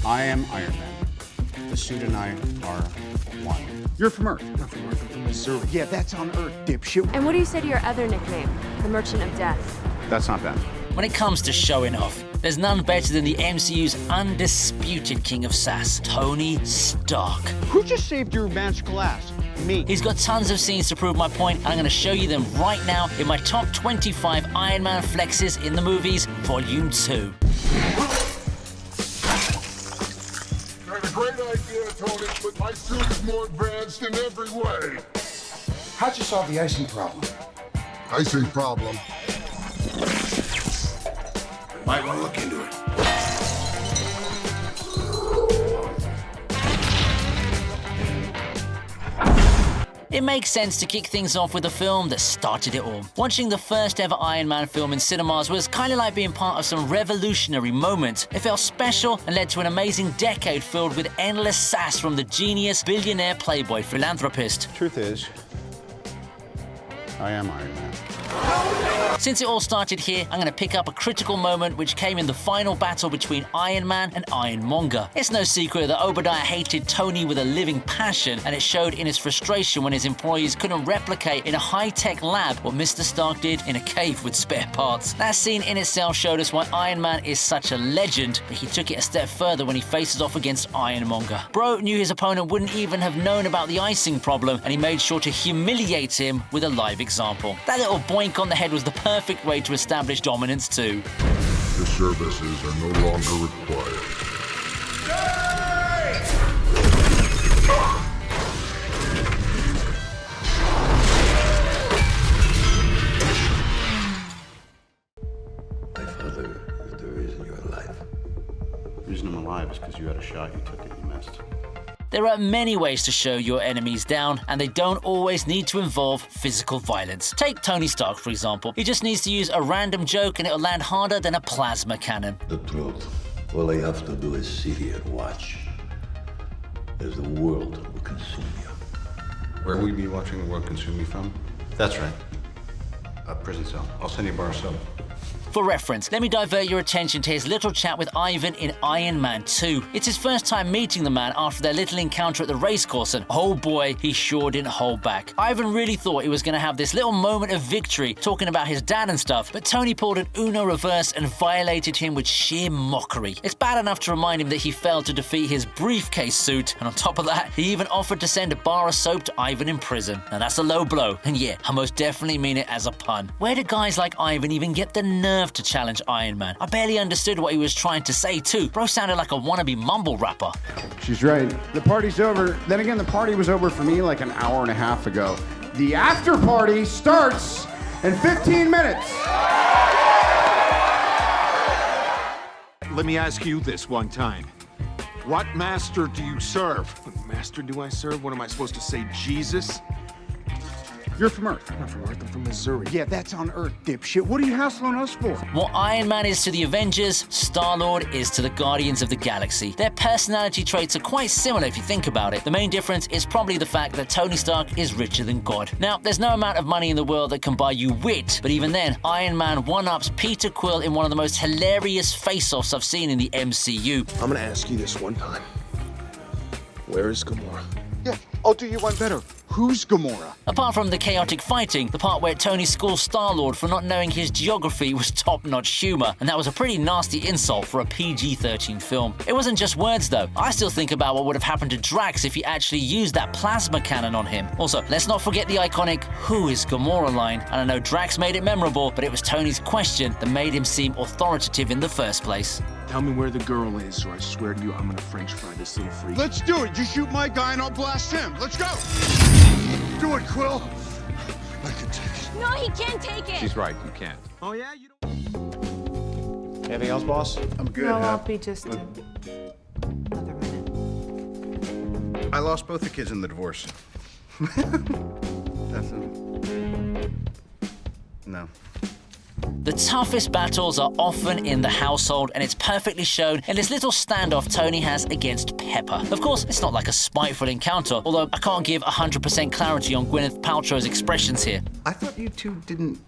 I am Iron Man. The suit and I are one. You're from Earth. I'm from Earth. I'm from Missouri. Yeah, that's on Earth, dipshit. And what do you say to your other nickname, the Merchant of Death? That's not bad. When it comes to showing off, there's none better than the MCU's undisputed king of sass, Tony Stark. Who just saved your magical ass? Me. He's got tons of scenes to prove my point, and I'm going to show you them right now in my top 25 Ironman Flexes in the movies, Volume 2. I had a great idea, Tony, but my suit is more advanced in every way. How'd you solve the icing problem? Icing problem. Might want to look into it. It makes sense to kick things off with a film that started it all. Watching the first ever Iron Man film in cinemas was kind of like being part of some revolutionary moment. It felt special and led to an amazing decade filled with endless sass from the genius, billionaire, playboy, philanthropist. Truth is, I am Iron Man. Since it all started here, I'm going to pick up a critical moment which came in the final battle between Iron Man and Ironmonger. It's no secret that Obadiah hated Tony with a living passion, and it showed in his frustration when his employees couldn't replicate in a high-tech lab what Mr. Stark did in a cave with spare parts. That scene in itself showed us why Iron Man is such a legend, but he took it a step further when he faces off against Ironmonger. Bro knew his opponent wouldn't even have known about the icing problem, and he made sure to humiliate him with a live example. That little boink on the head was the perfect way to establish dominance too. The services are no longer required. My father is the reason you're alive. The reason I'm alive is because you had a shot, you took it, you missed. There are many ways to show your enemies down, and they don't always need to involve physical violence. Take Tony Stark, for example. He just needs to use a random joke and it'll land harder than a plasma cannon. The truth. All I have to do is sit here and watch as the world will consume you. Where will you be watching the world consume me from? That's right. A prison cell. I'll send you a bar of soap. For reference, let me divert your attention to his little chat with Ivan in Iron Man 2. It's his first time meeting the man after their little encounter at the racecourse, and oh boy, he sure didn't hold back. Ivan really thought he was going to have this little moment of victory talking about his dad and stuff, but Tony pulled an Uno reverse and violated him with sheer mockery. It's bad enough to remind him that he failed to defeat his briefcase suit, and on top of that, he even offered to send a bar of soap to Ivan in prison. Now that's a low blow, and yeah, I most definitely mean it as a pun. Where do guys like Ivan even get the nerve to challenge Iron Man? I barely understood what he was trying to say too. Bro sounded like a wannabe mumble rapper. She's right. The party's over. Then again, the party was over for me like an hour and a half ago. The after party starts in 15 minutes. Let me ask you this one time. What master do you serve? What master do I serve? What am I supposed to say, Jesus? You're from Earth. I'm from Earth. I'm from Missouri. Yeah, that's on Earth, dipshit. What are you hassling us for? What Iron Man is to the Avengers, Star-Lord is to the Guardians of the Galaxy. Their personality traits are quite similar if you think about it. The main difference is probably the fact that Tony Stark is richer than God. Now, there's no amount of money in the world that can buy you wit, but even then, Iron Man one-ups Peter Quill in one of the most hilarious face-offs I've seen in the MCU. I'm gonna ask you this one time. Where is Gamora? Yeah, I'll do you one better. Who's Gamora? Apart from the chaotic fighting, the part where Tony schools Star-Lord for not knowing his geography was top-notch humor, and that was a pretty nasty insult for a PG-13 film. It wasn't just words though. I still think about what would have happened to Drax if he actually used that plasma cannon on him. Also, let's not forget the iconic "Who is Gamora" line. And I know Drax made it memorable, but it was Tony's question that made him seem authoritative in the first place. Tell me where the girl is, or I swear to you, I'm gonna French fry this little freak. Let's do it. You shoot my guy and I'll blast him. Let's go. Do it, Quill. I can take it. No, he can't take it. She's right, you can't. Oh yeah, you don't. Anything else, boss? I'm good. No, I'll be just another minute. I lost both the kids in the divorce. That's no. The toughest battles are often in the household, and it's perfectly shown in this little standoff Tony has against Pepper. Of course, it's not like a spiteful encounter, although I can't give 100% clarity on Gwyneth Paltrow's expressions here. I thought you two didn't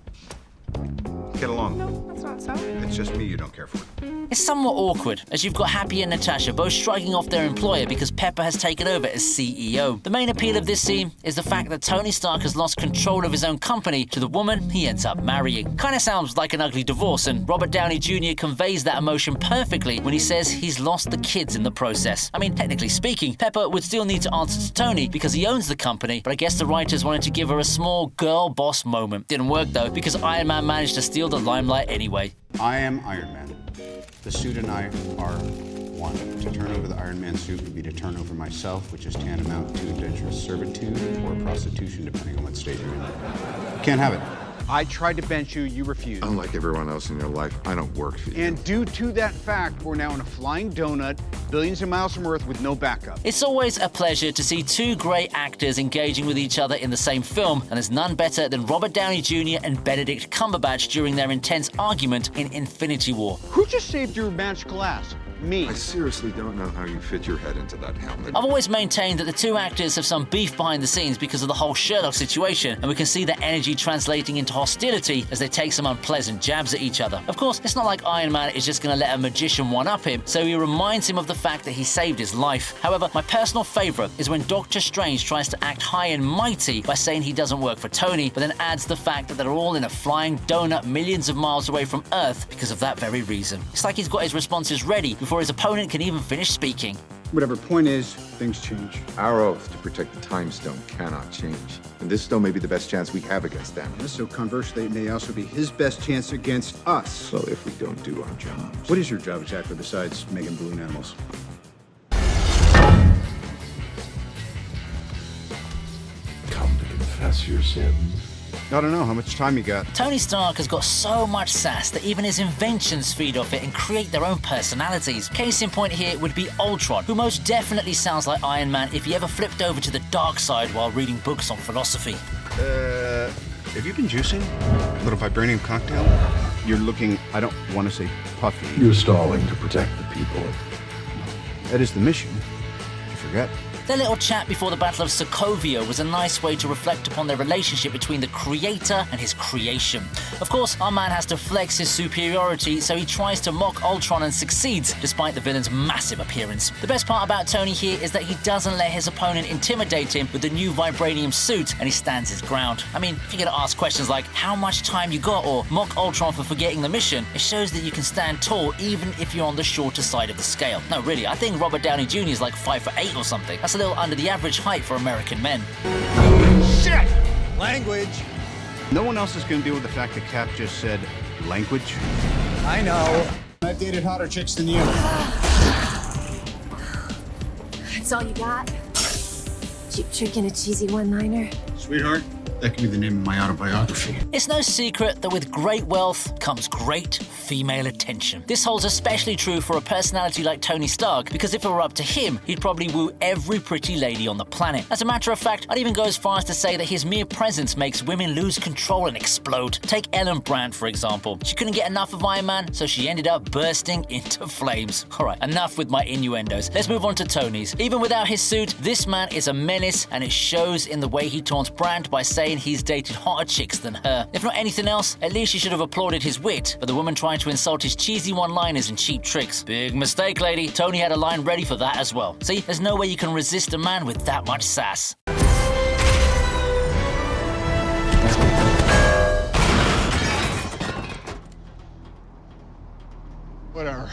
get along. No, that's not thought so. It's just me you don't care for. It's somewhat awkward, as you've got Happy and Natasha both striking off their employer because Pepper has taken over as CEO. The main appeal of this scene is the fact that Tony Stark has lost control of his own company to the woman he ends up marrying. Kinda sounds like an ugly divorce, and Robert Downey Jr. conveys that emotion perfectly when he says he's lost the kids in the process. I mean, technically speaking, Pepper would still need to answer to Tony because he owns the company, but I guess the writers wanted to give her a small girl boss moment. Didn't work though, because Iron Man managed to steal the limelight anyway. I am Iron Man. The suit and I are one. To turn over the Iron Man suit would be to turn over myself, which is tantamount to indentured servitude or prostitution, depending on what state you're in. Can't have it. I tried to bench you, you refused. Unlike everyone else in your life, I don't work for you. And due to that fact, we're now in a flying donut, billions of miles from Earth with no backup. It's always a pleasure to see two great actors engaging with each other in the same film, and there's none better than Robert Downey Jr. and Benedict Cumberbatch during their intense argument in Infinity War. Who just saved your magical ass? Me. I seriously don't know how you fit your head into that helmet. I've always maintained that the two actors have some beef behind the scenes because of the whole Sherlock situation, and we can see that energy translating into hostility as they take some unpleasant jabs at each other. Of course, it's not like Iron Man is just going to let a magician one-up him, so he reminds him of the fact that he saved his life. However, my personal favourite is when Doctor Strange tries to act high and mighty by saying he doesn't work for Tony, but then adds the fact that they're all in a flying donut millions of miles away from Earth because of that very reason. It's like he's got his responses ready before his opponent can even finish speaking. Whatever point is, things change. Our oath to protect the Time Stone cannot change. And this stone may be the best chance we have against them. So conversely, it may also be his best chance against us. So if we don't do our jobs. What is your job exactly besides making balloon animals? Come to confess your sins. I don't know. How much time you got? Tony Stark has got so much sass that even his inventions feed off it and create their own personalities. Case in point here would be Ultron, who most definitely sounds like Iron Man if he ever flipped over to the dark side while reading books on philosophy. Have you been juicing? A little vibranium cocktail? You're looking, I don't want to say puffy. You're stalling to protect the people. That is the mission. You forget. Their little chat before the Battle of Sokovia was a nice way to reflect upon their relationship between the creator and his creation. Of course, our man has to flex his superiority, so he tries to mock Ultron and succeeds, despite the villain's massive appearance. The best part about Tony here is that he doesn't let his opponent intimidate him with the new vibranium suit, and he stands his ground. I mean, if you're gonna ask questions like, how much time you got, or mock Ultron for forgetting the mission, it shows that you can stand tall even if you're on the shorter side of the scale. No, really, I think Robert Downey Jr. is like 5'8" or something. That's a little under the average height for American men. Shit! Language. No one else is going to deal with the fact that Cap just said language. I know. I've dated hotter chicks than you. That's all you got? Cheap trick and a cheesy one-liner? Sweetheart, that could be the name of my autobiography. It's no secret that with great wealth comes great female attention. This holds especially true for a personality like Tony Stark, because if it were up to him, he'd probably woo every pretty lady on the planet. As a matter of fact, I'd even go as far as to say that his mere presence makes women lose control and explode. Take Ellen Brandt, for example. She couldn't get enough of Iron Man, so she ended up bursting into flames. Alright, enough with my innuendos. Let's move on to Tony's. Even without his suit, this man is a menace, and it shows in the way he taunts Brandt by saying he's dated hotter chicks than her. If not anything else, at least you should have applauded his wit, but the woman trying to insult his cheesy one-liners and cheap tricks. Big mistake, lady. Tony had a line ready for that as well. See, there's no way you can resist a man with that much sass. Whatever.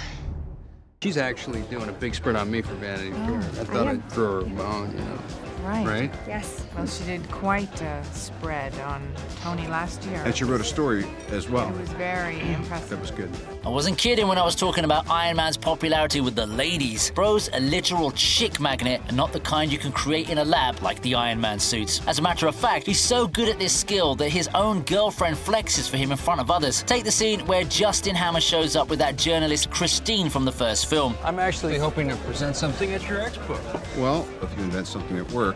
She's actually doing a big sprint on me for Vanity Fair. I thought I'd throw her a bone, you know. Right. Yes. Well, she did quite a spread on Tony last year. And she wrote a story as well. It was very impressive. That was good. I wasn't kidding when I was talking about Iron Man's popularity with the ladies. Bro's a literal chick magnet, and not the kind you can create in a lab like the Iron Man suits. As a matter of fact, he's so good at this skill that his own girlfriend flexes for him in front of others. Take the scene where Justin Hammer shows up with that journalist Christine from the first film. I'm actually hoping to present something at your expo. Well, if you invent something that works,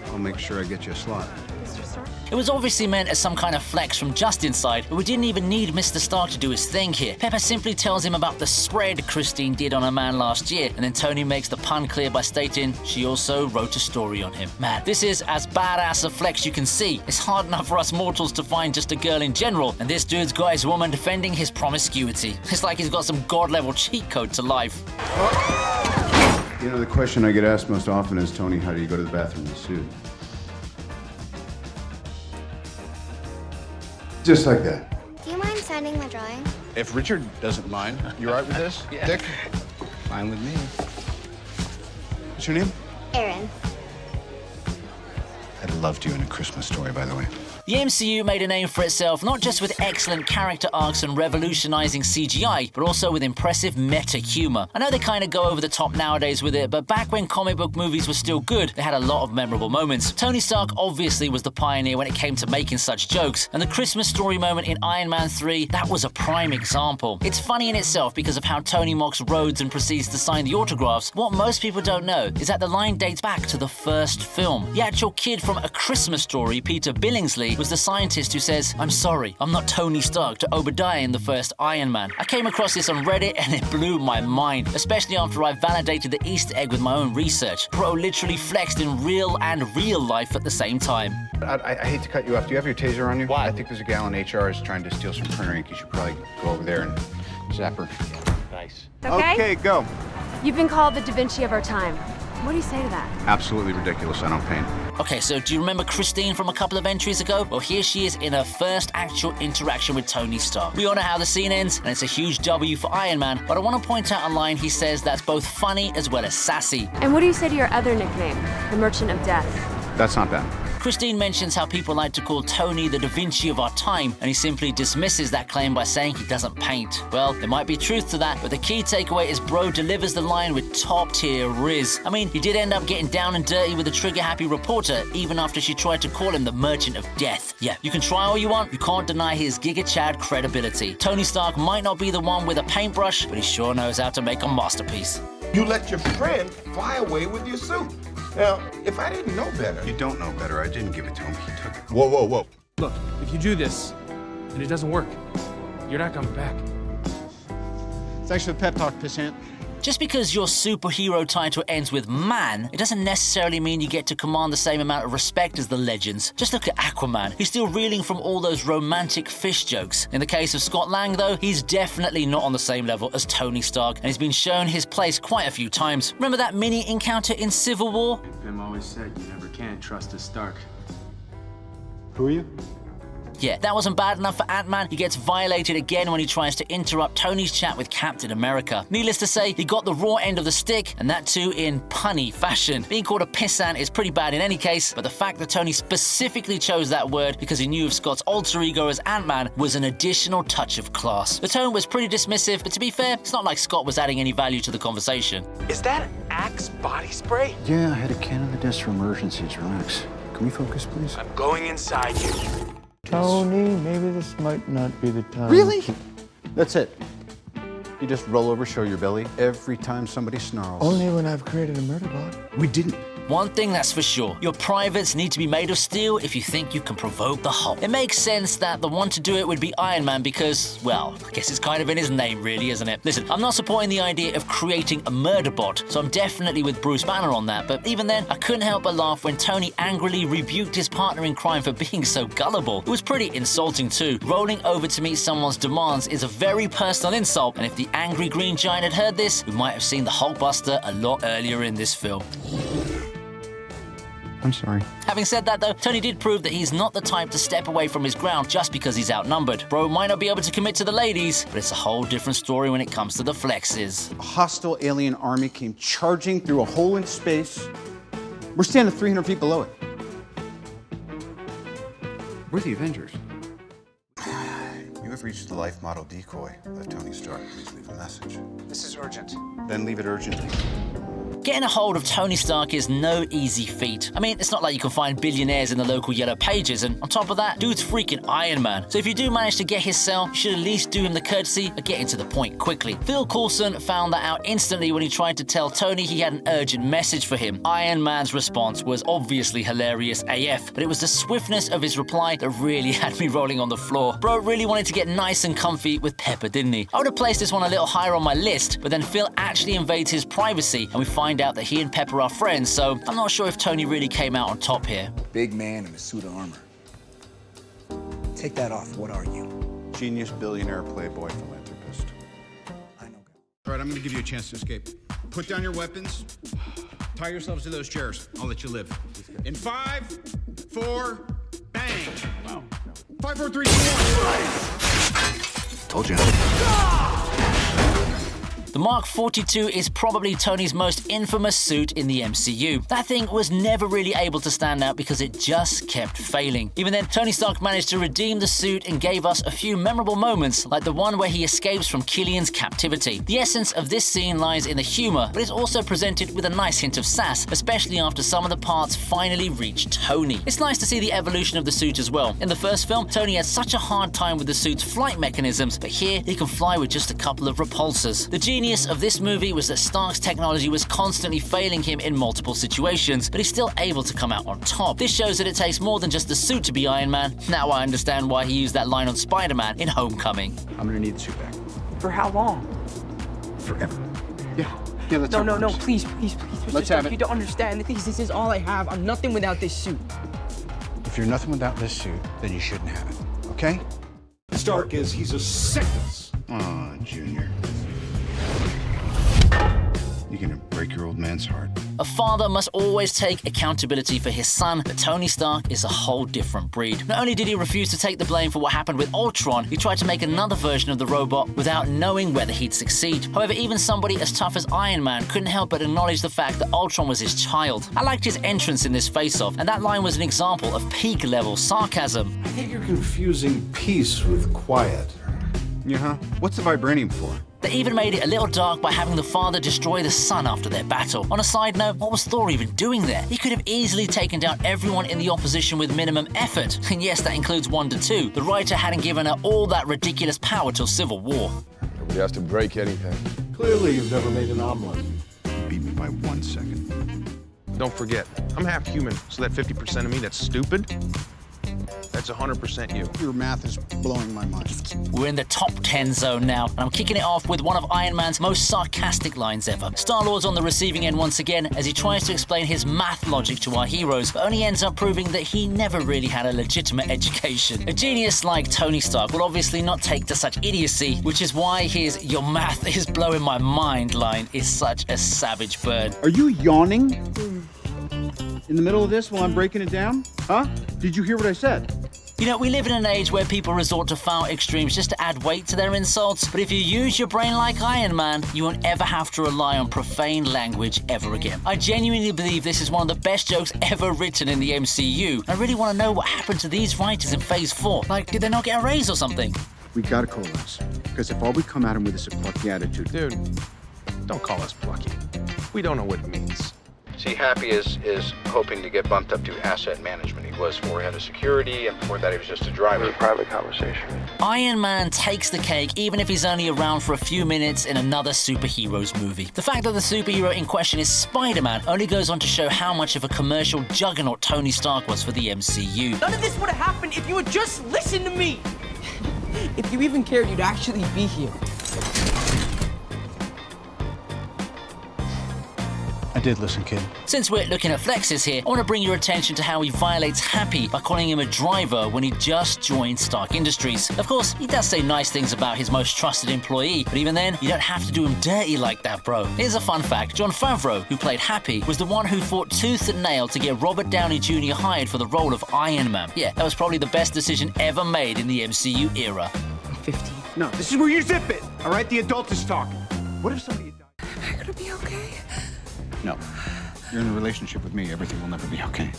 I'll make sure I get you a slot. Mr. Stark? It was obviously meant as some kind of flex from just inside, but we didn't even need Mr. Stark to do his thing here. Pepper simply tells him about the spread Christine did on her man last year, and then Tony makes the pun clear by stating she also wrote a story on him. Man, this is as badass a flex you can see. It's hard enough for us mortals to find just a girl in general, and this dude's got his woman defending his promiscuity. It's like he's got some god-level cheat code to life. You know, the question I get asked most often is, Tony, how do you go to the bathroom in a suit? Just like that. Do you mind signing my drawing? If Richard doesn't mind, you all right with this? Yeah. Dick? Fine with me. What's your name? Erin. I'd loved you in A Christmas Story, by the way. The MCU made a name for itself not just with excellent character arcs and revolutionizing CGI, but also with impressive meta humor. I know they kind of go over the top nowadays with it, but back when comic book movies were still good, they had a lot of memorable moments. Tony Stark obviously was the pioneer when it came to making such jokes, and the Christmas Story moment in Iron Man 3, that was a prime example. It's funny in itself because of how Tony mocks Rhodes and proceeds to sign the autographs. What most people don't know is that the line dates back to the first film. The actual kid from A Christmas Story, Peter Billingsley, was the scientist who says, "I'm sorry, I'm not Tony Stark," to Obadiah in the first Iron Man. I came across this on Reddit and it blew my mind, especially after I validated the Easter egg with my own research. Bro literally flexed in real and real life at the same time. I hate to cut you off. Do you have your taser on you? Why? I think there's a gal in HR is trying to steal some printer ink. You should probably go over there and zap her. Nice. Okay? Go. You've been called the Da Vinci of our time. What do you say to that? Absolutely ridiculous. I don't paint. Okay, so do you remember Christine from a couple of entries ago? Well, here she is in her first actual interaction with Tony Stark. We all know how the scene ends, and it's a huge W for Iron Man, but I want to point out a line he says that's both funny as well as sassy. And what do you say to your other nickname, the Merchant of Death? That's not bad. Christine mentions how people like to call Tony the Da Vinci of our time, and he simply dismisses that claim by saying he doesn't paint. Well, there might be truth to that, but the key takeaway is Bro delivers the line with top-tier riz. I mean, he did end up getting down and dirty with a trigger-happy reporter, even after she tried to call him the Merchant of Death. Yeah, you can try all you want, you can't deny his Giga Chad credibility. Tony Stark might not be the one with a paintbrush, but he sure knows how to make a masterpiece. You let your friend fly away with your suit. Now, if I didn't know better... You don't know better. I didn't give it to him. He took it. Whoa, whoa, whoa. Look, if you do this and it doesn't work, you're not coming back. Thanks for the pep talk, pissant. Just because your superhero title ends with man, it doesn't necessarily mean you get to command the same amount of respect as the legends. Just look at Aquaman. He's still reeling from all those romantic fish jokes. In the case of Scott Lang, though, he's definitely not on the same level as Tony Stark, and he's been shown his place quite a few times. Remember that mini encounter in Civil War? Pim always said you never can trust a Stark. Who are you? Yeah, that wasn't bad enough for Ant-Man. He gets violated again when he tries to interrupt Tony's chat with Captain America. Needless to say, he got the raw end of the stick, and that too in punny fashion. Being called a pissant is pretty bad in any case, but the fact that Tony specifically chose that word because he knew of Scott's alter ego as Ant-Man was an additional touch of class. The tone was pretty dismissive, but to be fair, it's not like Scott was adding any value to the conversation. Is that Axe body spray? Yeah, I had a can of the desk for emergencies. Relax. Can we focus, please? I'm going inside you. Tony, maybe this might not be the time. Really? That's it. You just roll over, show your belly every time somebody snarls. Only when I've created a murder bot. We didn't. One thing that's for sure, your privates need to be made of steel if you think you can provoke the Hulk. It makes sense that the one to do it would be Iron Man because, well, I guess it's kind of in his name really, isn't it? Listen, I'm not supporting the idea of creating a murder bot, so I'm definitely with Bruce Banner on that, but even then, I couldn't help but laugh when Tony angrily rebuked his partner in crime for being so gullible. It was pretty insulting too. Rolling over to meet someone's demands is a very personal insult, and if the angry green giant had heard this, we might have seen the Hulkbuster a lot earlier in this film. I'm sorry. Having said that though, Tony did prove that he's not the type to step away from his ground just because he's outnumbered. Bro might not be able to commit to the ladies, but it's a whole different story when it comes to the flexes. A hostile alien army came charging through a hole in space. We're standing 300 feet below it. We're the Avengers. You have reached the life model decoy of Tony Stark. Please leave a message. This is urgent. Then leave it urgently. Getting a hold of Tony Stark is no easy feat. I mean, it's not like you can find billionaires in the local yellow pages, and on top of that, dude's freaking Iron Man. So if you do manage to get his cell, you should at least do him the courtesy of getting to the point quickly. Phil Coulson found that out instantly when he tried to tell Tony he had an urgent message for him. Iron Man's response was obviously hilarious AF, but it was the swiftness of his reply that really had me rolling on the floor. Bro really wanted to get nice and comfy with Pepper, didn't he? I would have placed this one a little higher on my list, but then Phil actually invades his privacy, and we find out that he and Pepper are friends, so I'm not sure if Tony really came out on top here. Big man in a suit of armor. Take that off. What are you? Genius, billionaire, playboy, philanthropist. All right, I'm gonna give you a chance to escape. Put down your weapons. Tie yourselves to those chairs. I'll let you live. In 5, 4, bang! Wow. 5, 4, 3, 2, 1. Told you. The Mark 42 is probably Tony's most infamous suit in the MCU. That thing was never really able to stand out because it just kept failing. Even then, Tony Stark managed to redeem the suit and gave us a few memorable moments, like the one where he escapes from Killian's captivity. The essence of this scene lies in the humor, but it's also presented with a nice hint of sass, especially after some of the parts finally reach Tony. It's nice to see the evolution of the suit as well. In the first film, Tony had such a hard time with the suit's flight mechanisms, but here he can fly with just a couple of repulsors. The genius of this movie was that Stark's technology was constantly failing him in multiple situations, but he's still able to come out on top. This shows that it takes more than just the suit to be Iron Man. Now I understand why he used that line on Spider-Man in Homecoming. I'm gonna need the suit back. For how long? Forever. Yeah, let's No, have no, no, worms. please, please, please. Mr. Let's Stark, have it. You don't understand. This is all I have. I'm nothing without this suit. If you're nothing without this suit, then you shouldn't have it, okay? Stark he's a sickness. Oh, Junior. You're gonna break your old man's heart. A father must always take accountability for his son, but Tony Stark is a whole different breed. Not only did he refuse to take the blame for what happened with Ultron, he tried to make another version of the robot without knowing whether he'd succeed. However, even somebody as tough as Iron Man couldn't help but acknowledge the fact that Ultron was his child. I liked his entrance in this face-off, and that line was an example of peak-level sarcasm. I think you're confusing peace with quiet. Yeah, what's the vibranium for? They even made it a little dark by having the father destroy the son after their battle. On a side note, what was Thor even doing there? He could have easily taken down everyone in the opposition with minimum effort. And yes, that includes Wanda too. The writer hadn't given her all that ridiculous power till Civil War. Nobody has to break anything. Clearly, you've never made an omelet. You beat me by 1 second. Don't forget, I'm half human, so that 50% of me that's stupid, that's 100% you. Your math is blowing my mind. We're in the top 10 zone now, and I'm kicking it off with one of Iron Man's most sarcastic lines ever. Star-Lord's on the receiving end once again as he tries to explain his math logic to our heroes, but only ends up proving that he never really had a legitimate education. A genius like Tony Stark will obviously not take to such idiocy, which is why his "your math is blowing my mind" line is such a savage burn. Are you yawning in the middle of this while I'm breaking it down? Huh? Did you hear what I said? You know, we live in an age where people resort to foul extremes just to add weight to their insults, but if you use your brain like Iron Man, you won't ever have to rely on profane language ever again. I genuinely believe this is one of the best jokes ever written in the MCU. I really want to know what happened to these writers in Phase 4. Like, did they not get a raise or something? We gotta coalesce, because if all we come at him with is a plucky attitude... Dude, don't call us plucky. We don't know what it means. See, Happy is hoping to get bumped up to asset management. He was before head of security, and before that he was just a driver. It was a private conversation. Iron Man takes the cake even if he's only around for a few minutes in another superheroes movie. The fact that the superhero in question is Spider-Man only goes on to show how much of a commercial juggernaut Tony Stark was for the MCU. None of this would have happened if you would just listen to me. If you even cared, you'd actually be here. I did listen, kid. Since we're looking at Flexes here, I want to bring your attention to how he violates Happy by calling him a driver when he just joined Stark Industries. Of course, he does say nice things about his most trusted employee, but even then, you don't have to do him dirty like that, bro. Here's a fun fact. Jon Favreau, who played Happy, was the one who fought tooth and nail to get Robert Downey Jr. hired for the role of Iron Man. Yeah, that was probably the best decision ever made in the MCU era. I'm 15. No, this is where you zip it, all right? The adult is talking. What if somebody died? Am I gonna be okay? No. You're in a relationship with me. Everything will never be okay.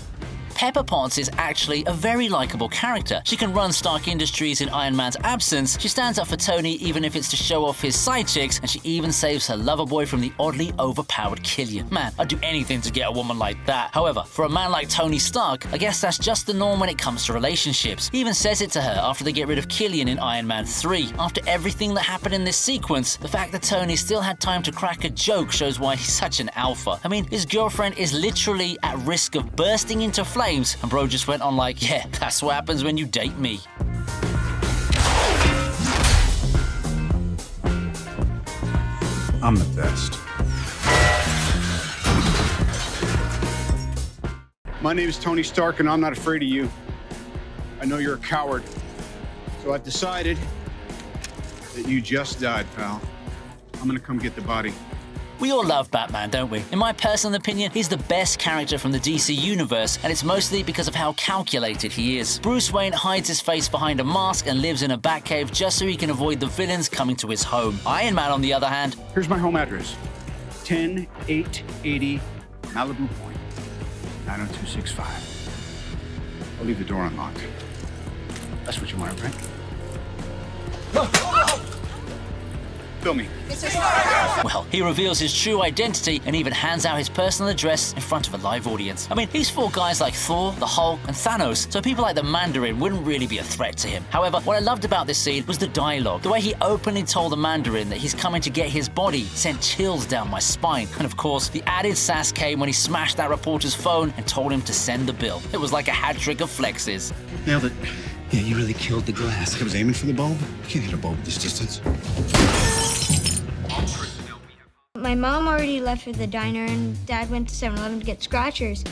Pepper Potts is actually a very likable character. She can run Stark Industries in Iron Man's absence, she stands up for Tony even if it's to show off his side chicks, and she even saves her lover boy from the oddly overpowered Killian. Man, I'd do anything to get a woman like that. However, for a man like Tony Stark, I guess that's just the norm when it comes to relationships. He even says it to her after they get rid of Killian in Iron Man 3. After everything that happened in this sequence, the fact that Tony still had time to crack a joke shows why he's such an alpha. I mean, his girlfriend is literally at risk of bursting into flames, and bro just went on like, yeah, that's what happens when you date me. I'm the best. My name is Tony Stark, and I'm not afraid of you. I know you're a coward, so I've decided that you just died, pal. I'm gonna come get the body. We all love Batman, don't we? In my personal opinion, he's the best character from the DC universe, and it's mostly because of how calculated he is. Bruce Wayne hides his face behind a mask and lives in a Batcave just so he can avoid the villains coming to his home. Iron Man, on the other hand... Here's my home address. 10880 Malibu Point, 90265. I'll leave the door unlocked. That's what you wanted, right? Fill me. Well, he reveals his true identity and even hands out his personal address in front of a live audience. I mean, he's fought guys like Thor, the Hulk, and Thanos, so people like the Mandarin wouldn't really be a threat to him. However, what I loved about this scene was the dialogue. The way he openly told the Mandarin that he's coming to get his body sent chills down my spine. And of course, the added sass came when he smashed that reporter's phone and told him to send the bill. It was like a hat trick of flexes. Nailed it. Yeah, you really killed the glass. I was aiming for the bulb. You can't hit a bulb at this distance. My mom already left for the diner, and Dad went to 7-Eleven to get scratchers.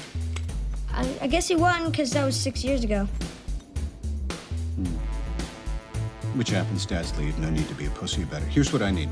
I guess he won, because that was 6 years ago. Which happens, dads leave. No need to be a pussy about it. Here's what I need.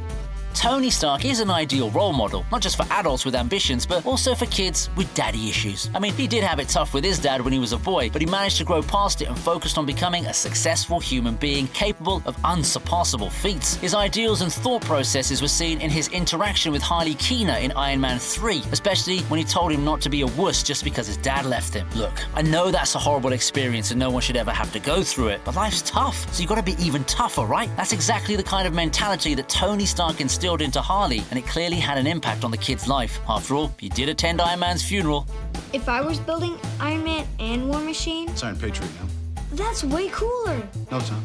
Tony Stark is an ideal role model, not just for adults with ambitions, but also for kids with daddy issues. I mean, he did have it tough with his dad when he was a boy, but he managed to grow past it and focused on becoming a successful human being capable of unsurpassable feats. His ideals and thought processes were seen in his interaction with Harley Keener in Iron Man 3, especially when he told him not to be a wuss just because his dad left him. Look, I know that's a horrible experience and no one should ever have to go through it, but life's tough, so you gotta be even tougher, right? That's exactly the kind of mentality that Tony Stark instilled into Harley, and it clearly had an impact on the kid's life. After all, he did attend Iron Man's funeral. If I was building Iron Man and War Machine... It's Iron Patriot now. That's way cooler. No, it's not.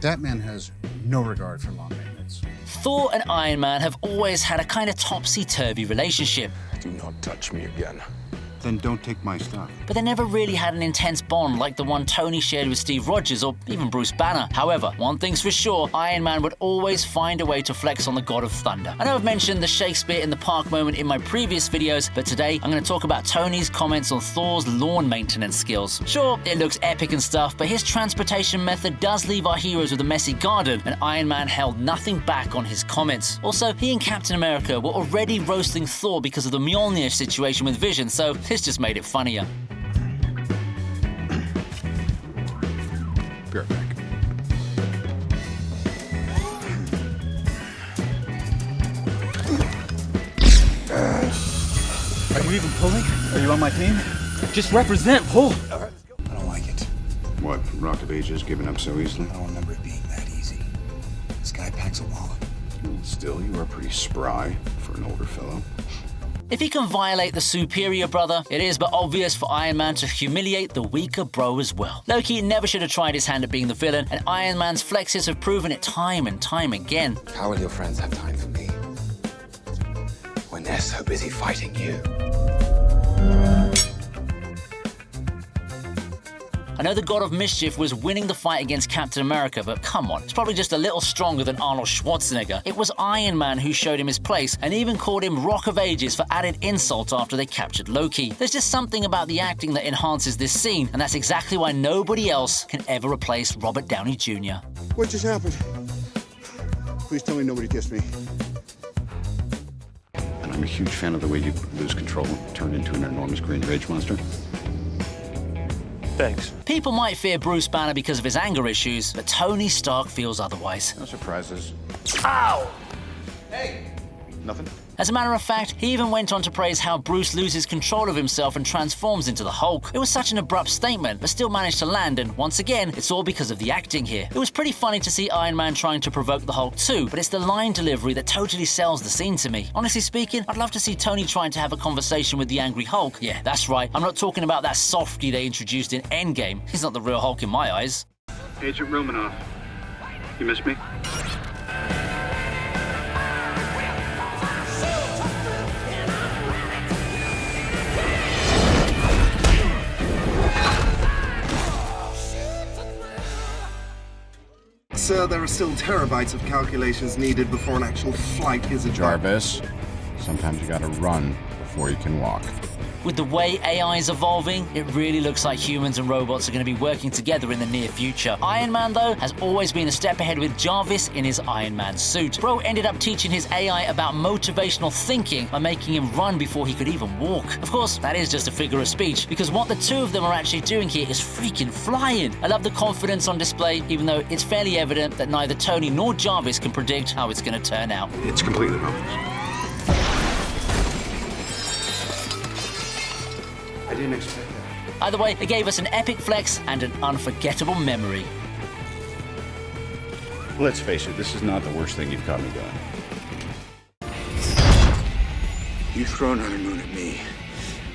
That man has no regard for long maintenance. Thor and Iron Man have always had a kind of topsy-turvy relationship. Do not touch me again. Then don't take my stuff. But they never really had an intense bond like the one Tony shared with Steve Rogers or even Bruce Banner. However, one thing's for sure, Iron Man would always find a way to flex on the God of Thunder. I know I've mentioned the Shakespeare in the Park moment in my previous videos, but today I'm going to talk about Tony's comments on Thor's lawn maintenance skills. Sure, it looks epic and stuff, but his transportation method does leave our heroes with a messy garden, and Iron Man held nothing back on his comments. Also, he and Captain America were already roasting Thor because of the Mjolnir situation with Vision, so this just made it funnier. Be right back. Are you even pulling? Are you on my team? Just represent, pull. I don't like it. What, Rock of Ages giving up so easily? I don't remember it being that easy. This guy packs a wallet. Still, you are pretty spry for an older fellow. If he can violate the superior brother, it is but obvious for Iron Man to humiliate the weaker bro as well. Loki never should have tried his hand at being the villain, and Iron Man's flexes have proven it time and time again. How will your friends have time for me when they're so busy fighting you? I know the God of Mischief was winning the fight against Captain America, but come on, it's probably just a little stronger than Arnold Schwarzenegger. It was Iron Man who showed him his place, and even called him Rock of Ages for added insult after they captured Loki. There's just something about the acting that enhances this scene, and that's exactly why nobody else can ever replace Robert Downey Jr. What just happened? Please tell me nobody kissed me. And I'm a huge fan of the way you lose control, turn into an enormous green rage monster. Thanks. People might fear Bruce Banner because of his anger issues, but Tony Stark feels otherwise. No surprises. Ow! Hey, Nothing? As a matter of fact, he even went on to praise how Bruce loses control of himself and transforms into the Hulk. It was such an abrupt statement, but still managed to land, and once again, it's all because of the acting here. It was pretty funny to see Iron Man trying to provoke the Hulk too, but it's the line delivery that totally sells the scene to me. Honestly speaking, I'd love to see Tony trying to have a conversation with the angry Hulk. Yeah, that's right, I'm not talking about that softie they introduced in Endgame. He's not the real Hulk in my eyes. Agent Romanoff, you miss me? Sir, there are still terabytes of calculations needed before an actual flight is a Jarvis, sometimes you gotta run before you can walk. With the way AI is evolving, it really looks like humans and robots are going to be working together in the near future. Iron Man, though, has always been a step ahead with Jarvis in his Iron Man suit. Bro ended up teaching his AI about motivational thinking by making him run before he could even walk. Of course, that is just a figure of speech, because what the two of them are actually doing here is freaking flying. I love the confidence on display, even though it's fairly evident that neither Tony nor Jarvis can predict how it's going to turn out. It's completely wrong. I didn't expect that. Either way, it gave us an epic flex and an unforgettable memory. Let's face it, this is not the worst thing you've caught me doing. You throw another moon at me,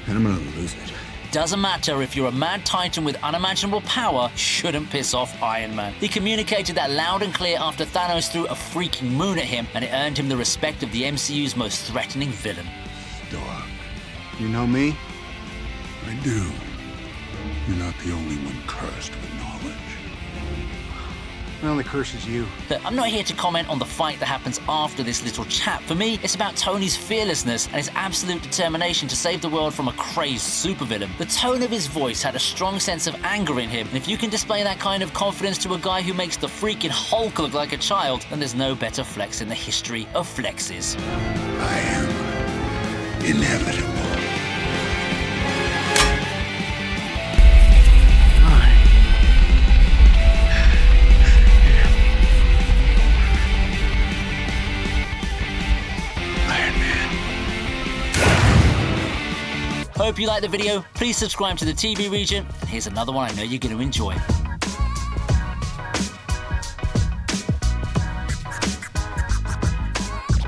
and I'm gonna lose it. Doesn't matter if you're a mad titan with unimaginable power, shouldn't piss off Iron Man. He communicated that loud and clear after Thanos threw a freaking moon at him, and it earned him the respect of the MCU's most threatening villain. Dog. You know me? I do. You're not the only one cursed with knowledge. My only curse is you. Look, I'm not here to comment on the fight that happens after this little chat. For me, it's about Tony's fearlessness and his absolute determination to save the world from a crazed supervillain. The tone of his voice had a strong sense of anger in him, and if you can display that kind of confidence to a guy who makes the freaking Hulk look like a child, then there's no better flex in the history of flexes. I am inevitable. Hope you liked the video. Please subscribe to the TV Regent, and here's another one I know you're going to enjoy.